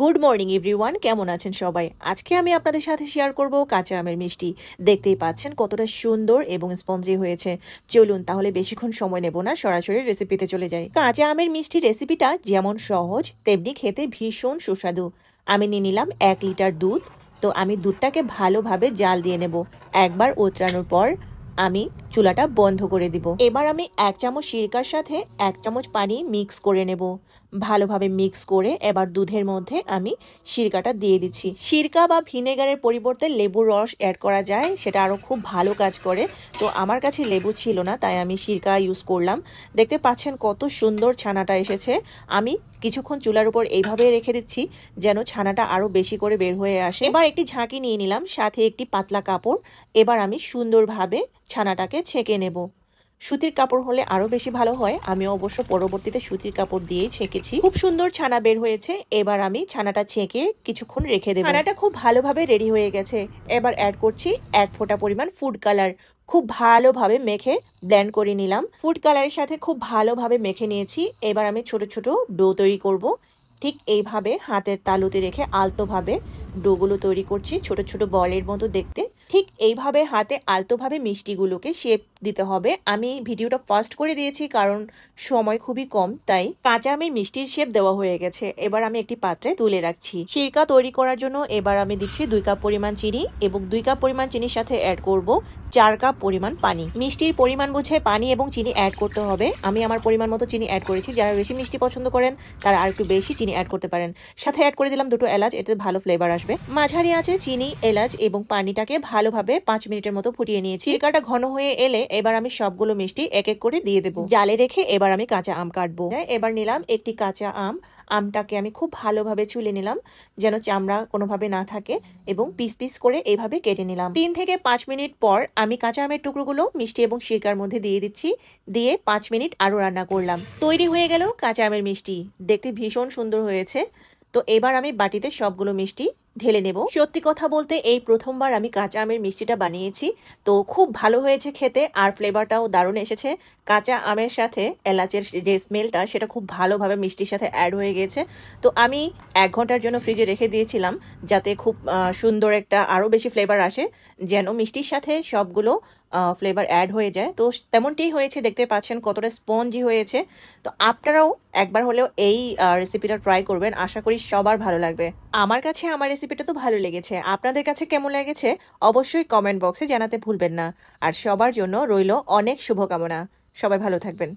Good morning everyone, কেমন আছেন সবাই? আজকে আমি আপনাদের সাথে শেয়ার করব কাঁচা আমের মিষ্টি। দেখতেই পাচ্ছেন কতটা সুন্দর এবং স্পঞ্জি হয়েছে। চলুন তাহলে বেশিক্ষণ সময় নেব না, সরাসরি রেসিপিতে চলে যাই। কাঁচা আমের মিষ্টি রেসিপিটা যেমন সহজ তেমনি খেতে ভীষণ সুস্বাদু। আমি নিয়ে নিলাম 1 লিটার দুধ। তো আমি দুধটাকে ভালোভাবে জাল দিয়ে নেব। একবার উতরানোর পর আমি চুলাটা বন্ধ করে দিব। এবার আমি 1 চামচ সিরকার সাথে 1 চামচ পানি মিক্স করে নেব। ভালোভাবে মিক্স করে এবার দুধের মধ্যে আমি সিরকাটা দিয়ে দিচ্ছি। সিরকা বা ভিনেগারের পরিবর্তে লেবুর রস অ্যাড করা যায়, সেটা আরও খুব ভালো কাজ করে। তো আমার কাছে লেবু ছিল না, তাই আমি সিরকা ইউজ করলাম। দেখতে পাচ্ছেন কত সুন্দর ছানাটা এসেছে। আমি কিছুক্ষণ চুলার উপর এইভাবে রেখে দিচ্ছি যেন ছানাটা আরও বেশি করে বের হয়ে আসে। এবার একটি ঝাঁকি নিয়ে নিলাম, সাথে একটি পাতলা কাপড়। এবার আমি সুন্দরভাবে ছানাটাকে ছেঁকে নেব। সুতির কাপড় হলে আরো বেশি ভালো হয়। আমি অবশ্য পরবর্তীতে সুতির কাপড় দিয়েই ছেঁকেছি। খুব সুন্দর ছানা বের হয়েছে। এবার আমি ছানাটা ছেঁকে কিছুক্ষণ রেখে দেব। ছানাটা খুব ভালোভাবে রেডি হয়ে গেছে। এবার অ্যাড করছি 1 ফোঁটা পরিমাণ ফুড কালার। খুব ভালোভাবে মেখে ব্লেন্ড করে নিলাম। ফুড কালারের সাথে খুব ভালোভাবে মেখে নিয়েছি। এবার আমি ছোট ছোট ডো তৈরি করব। ঠিক এইভাবে হাতের তালুতে রেখে আলতোভাবে ডোগুলো তৈরি করছি, ছোট ছোট বলের মতো দেখতে। ঠিক এইভাবে হাতে আলতোভাবে মিষ্টিগুলোকে শেপ দিতে হবে। আমি ভিডিওটা ফাস্ট করে দিয়েছি কারণ সময় খুবই কম, তাই কাঁচা আমের মিষ্টির শেপ দেওয়া হয়ে গেছে। এবার আমি একটি পাত্রে তুলে রাখছি। সিরকা তৈরি করার জন্য এবার আমি দিচ্ছি 2 কাপ পরিমাণ চিনি এবং 2 কাপ পরিমাণ চিনির সাথে অ্যাড করব 4 কাপ পরিমাণ পানি। মিষ্টির পরিমাণ বুঝে পানি এবং চিনি অ্যাড করতে হবে। আমি আমার পরিমাণ মতো চিনি অ্যাড করেছি। যারা বেশি মিষ্টি পছন্দ করেন তারা আর একটু বেশি চিনি অ্যাড করতে পারেন। সাথে অ্যাড করে দিলাম 2টো এলাচ, এতে ভালো ফ্লেভার আসবে। মাঝারি আঁচে চিনি, এলাচ এবং পানিটাকে ভালোভাবে 5 মিনিটের মতো ফুটিয়ে নিয়েছি। সিরকাটা ঘন হয়ে এলে এবার আমি সবগুলো মিষ্টি এক এক করে দিয়ে দেবো। জালে রেখে এবার আমি কাঁচা আম কাটবো। এবার নিলাম একটি কাঁচা আম। আমটাকে আমি খুব ভালোভাবে ছুলে নিলাম যেন চামড়া কোনোভাবে না থাকে এবং পিস পিস করে এইভাবে কেটে নিলাম। 3 থেকে 5 মিনিট পর আমি কাঁচা আমের টুকরোগুলো মিষ্টি এবং সিরকার মধ্যে দিয়ে দিচ্ছি। দিয়ে 5 মিনিট আরও রান্না করলাম। তৈরি হয়ে গেল কাঁচা আমের মিষ্টি। দেখতে ভীষণ সুন্দর হয়েছে। তো এবার আমি বাটিতে সবগুলো মিষ্টি ঢেলে নেব। সত্যি কথা বলতে এই প্রথমবার আমি কাঁচা আমের মিষ্টিটা বানিয়েছি। তো খুব ভালো হয়েছে খেতে, আর ফ্লেভারটাও দারুণ এসেছে। কাঁচা আমের সাথে এলাচের যে স্মেলটা সেটা খুব ভালোভাবে মিষ্টির সাথে অ্যাড হয়ে গেছে। তো আমি 1 ঘন্টার জন্য ফ্রিজে রেখে দিয়েছিলাম যাতে খুব সুন্দর একটা আরও বেশি ফ্লেভার আসে, যেন মিষ্টির সাথে সবগুলো ফ্লেভার অ্যাড হয়ে যায়। তো তেমনটি হয়েছে, দেখতে পাচ্ছেন কতটা স্পঞ্জি হয়েছে। তো আপনারাও একবার হলেও এই রেসিপিটা ট্রাই করবেন, আশা করি সবার ভালো লাগবে। আমার কাছে আমার রেসিপিটা তো ভালো লেগেছে, আপনাদের কাছে কেমন লেগেছে অবশ্যই কমেন্ট বক্সে জানাতে ভুলবেন না। আর সবার জন্য রইল অনেক শুভকামনা। সবাই ভালো থাকবেন।